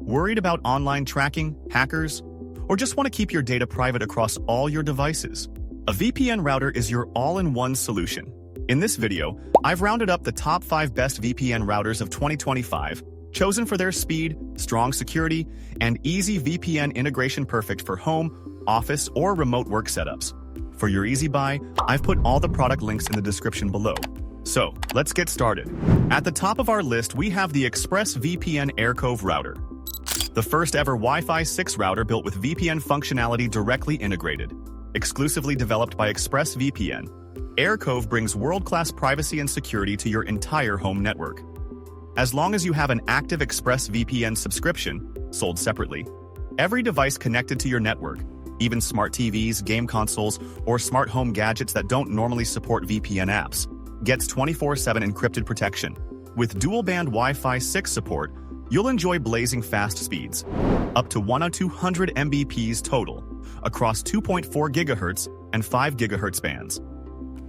Worried about online tracking, hackers, or just want to keep your data private across all your devices? A VPN router is your all-in-one solution. In this video, I've rounded up the top 5 best VPN routers of 2025, chosen for their speed, strong security, and easy VPN integration, perfect for home, office, or remote work setups. For your easy buy, I've put all the product links in the description below. So, let's get started. At the top of our list, we have the ExpressVPN Aircove router. The first ever Wi-Fi 6 router built with VPN functionality directly integrated. Exclusively developed by ExpressVPN, Aircove brings world-class privacy and security to your entire home network. As long as you have an active ExpressVPN subscription, sold separately, every device connected to your network, even smart TVs, game consoles, or smart home gadgets that don't normally support VPN apps, gets 24/7 encrypted protection. With dual-band Wi-Fi 6 support, you'll enjoy blazing fast speeds, up to 200 Mbps total, across 2.4 GHz and 5 GHz bands.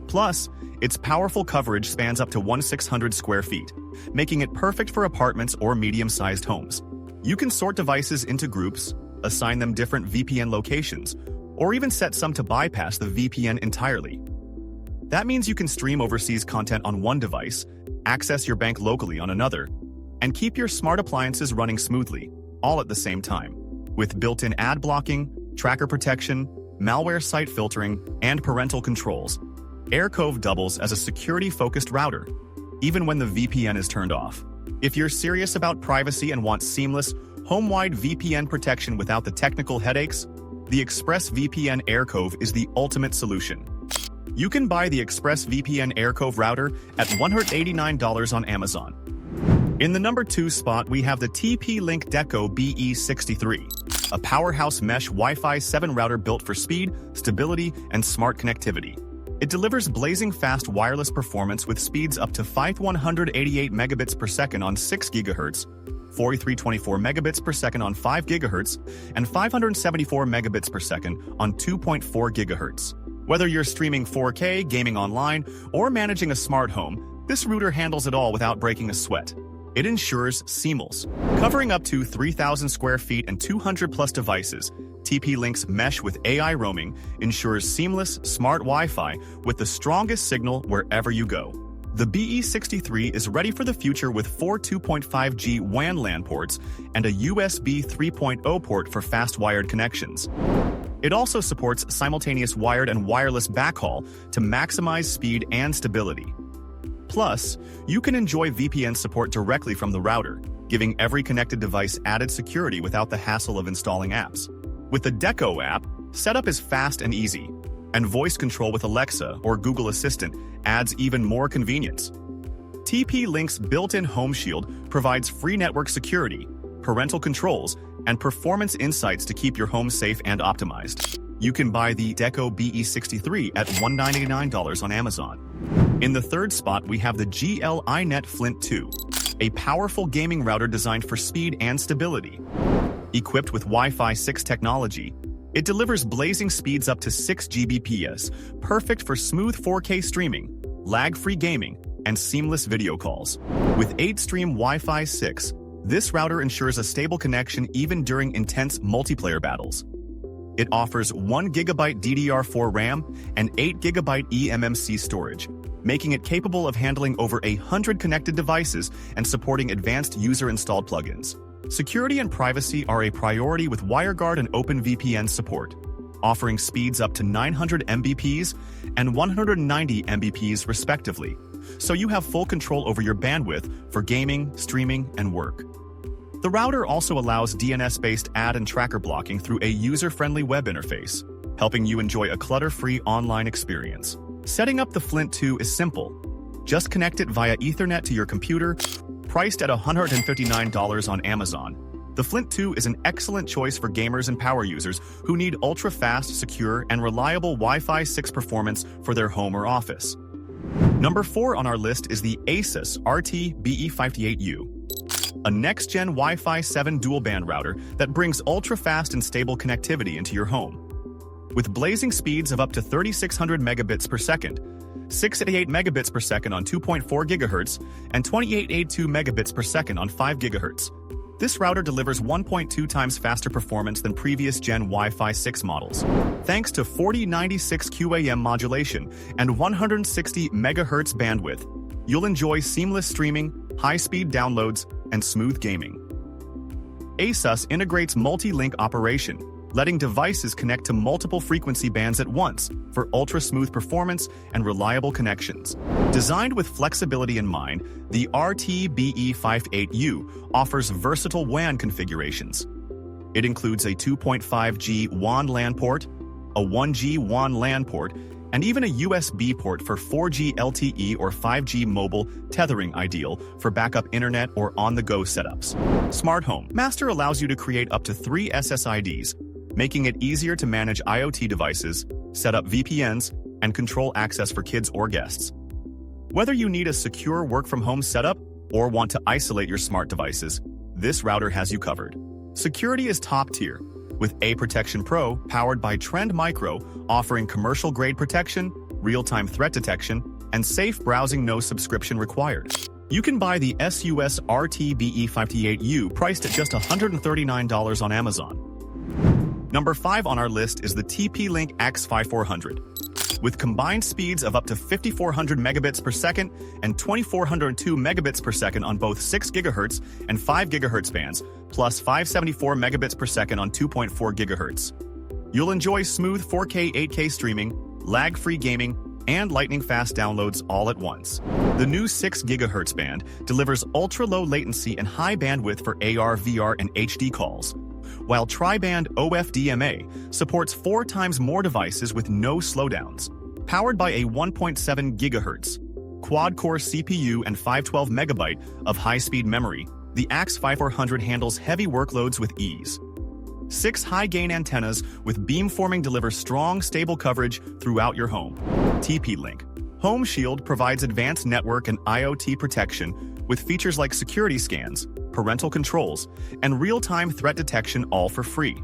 Plus, its powerful coverage spans up to 1,600 square feet, making it perfect for apartments or medium-sized homes. You can sort devices into groups, assign them different VPN locations, or even set some to bypass the VPN entirely. That means you can stream overseas content on one device, access your bank locally on another, and keep your smart appliances running smoothly, all at the same time. With built-in ad blocking, tracker protection, malware site filtering, and parental controls, Aircove doubles as a security-focused router, even when the VPN is turned off. If you're serious about privacy and want seamless, home-wide VPN protection without the technical headaches, the ExpressVPN Aircove is the ultimate solution. You can buy the ExpressVPN Aircove router at $189 on Amazon. In the number 2 spot, we have the TP-Link 𝐃𝐞𝐜𝐵E63, a powerhouse mesh Wi-Fi 7 router built for speed, stability, and smart connectivity. It delivers blazing fast wireless performance with speeds up to 5,188 megabits per second on 6 GHz, 4,324 megabits per second on 5 GHz, and 574 megabits per second on 2.4 GHz. Whether you're streaming 4K, gaming online, or managing a smart home, this router handles it all without breaking a sweat. It ensures seamless. Covering up to 3,000 square feet and 200+ devices, TP-Link's mesh with AI roaming ensures seamless, smart Wi-Fi with the strongest signal wherever you go. The BE63 is ready for the future with 4 2.5G WAN LAN ports and a USB 3.0 port for fast wired connections. It also supports simultaneous wired and wireless backhaul to maximize speed and stability. Plus, you can enjoy VPN support directly from the router, giving every connected device added security without the hassle of installing apps. With the Deco app, setup is fast and easy, and voice control with Alexa or Google Assistant adds even more convenience. TP-Link's built-in Home Shield provides free network security, parental controls, and performance insights to keep your home safe and optimized. You can buy the 𝐃𝐞𝐵E63 at $199 on Amazon. In the 3rd spot, we have the GL.iNet Flint 2, a powerful gaming router designed for speed and stability. Equipped with Wi-Fi 6 technology, it delivers blazing speeds up to 6 Gbps, perfect for smooth 4K streaming, lag-free gaming, and seamless video calls. With 8-stream Wi-Fi 6, this router ensures a stable connection even during intense multiplayer battles. It offers 1 GB DDR4 RAM and 8 GB eMMC storage, making it capable of handling over 100 connected devices and supporting advanced user-installed plugins. Security and privacy are a priority with WireGuard and OpenVPN support, offering speeds up to 900 Mbps and 190 Mbps respectively, so you have full control over your bandwidth for gaming, streaming, and work. The router also allows DNS-based ad and tracker blocking through a user-friendly web interface, helping you enjoy a clutter-free online experience. Setting up the Flint 2 is simple. Just connect it via Ethernet to your computer. Priced at $159 on Amazon, the Flint 2 is an excellent choice for gamers and power users who need ultra-fast, secure, and reliable Wi-Fi 6 performance for their home or office. Number 4 on our list is the ASUS RT-BE58U, a next-gen Wi-Fi 7 dual-band router that brings ultra-fast and stable connectivity into your home. With blazing speeds of up to 3,600 megabits per second, 688 megabits per second on 2.4 GHz, and 2882 megabits per second on 5 GHz. This router delivers 1.2 times faster performance than previous Gen Wi-Fi 6 models. Thanks to 4096 QAM modulation and 160 MHz bandwidth, you'll enjoy seamless streaming, high-speed downloads, and smooth gaming. ASUS integrates multi-link operation, letting devices connect to multiple frequency bands at once for ultra-smooth performance and reliable connections. Designed with flexibility in mind, the RT-BE58U offers versatile WAN configurations. It includes a 2.5G WAN LAN port, a 1G WAN LAN port, and even a USB port for 4G LTE or 5G mobile tethering, ideal for backup internet or on-the-go setups. Smart Home Master allows you to create up to 3 SSIDs, making it easier to manage IoT devices, set up VPNs, and control access for kids or guests. Whether you need a secure work-from-home setup or want to isolate your smart devices, this router has you covered. Security is top tier, with A Protection Pro powered by Trend Micro, offering commercial-grade protection, real-time threat detection, and safe browsing, no subscription required. You can buy the ASUS RT-BE58U priced at just $139 on Amazon. Number 5 on our list is the TP-Link AX5400. With combined speeds of up to 5,400 megabits per second and 2,402 megabits per second on both 6 GHz and 5 GHz bands, plus 574 megabits per second on 2.4 GHz. You'll enjoy smooth 4K 8K streaming, lag-free gaming, and lightning-fast downloads all at once. The new 6 GHz band delivers ultra-low latency and high bandwidth for AR, VR, and HD calls, while tri-band OFDMA supports 4 times more devices with no slowdowns. Powered by a 1.7 GHz quad-core CPU and 512 MB of high-speed memory, the AX5400 handles heavy workloads with ease. 6 high-gain antennas with beamforming deliver strong, stable coverage throughout your home. TP-Link Home Shield provides advanced network and IoT protection with features like security scans, parental controls, and real-time threat detection, all for free.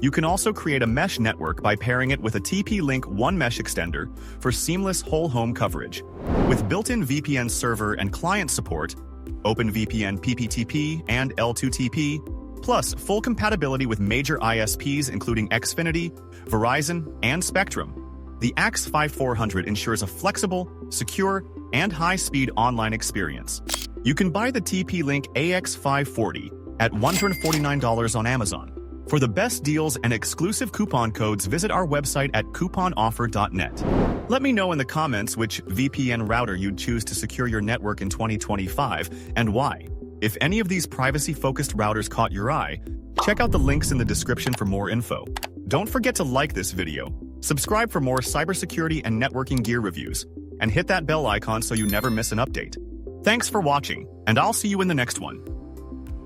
You can also create a mesh network by pairing it with a TP-Link One Mesh extender for seamless whole-home coverage. With built-in VPN server and client support, OpenVPN PPTP and L2TP, plus full compatibility with major ISPs including Xfinity, Verizon, and Spectrum, the AX5400 ensures a flexible, secure, and high-speed online experience. You can buy the TP-Link AX540 at $149 on Amazon. For the best deals and exclusive coupon codes, visit our website at couponoffer.net. Let me know in the comments which VPN router you'd choose to secure your network in 2025 and why. If any of these privacy-focused routers caught your eye, check out the links in the description for more info. Don't forget to like this video, subscribe for more cybersecurity and networking gear reviews, and hit that bell icon so you never miss an update. Thanks for watching, and I'll see you in the next one.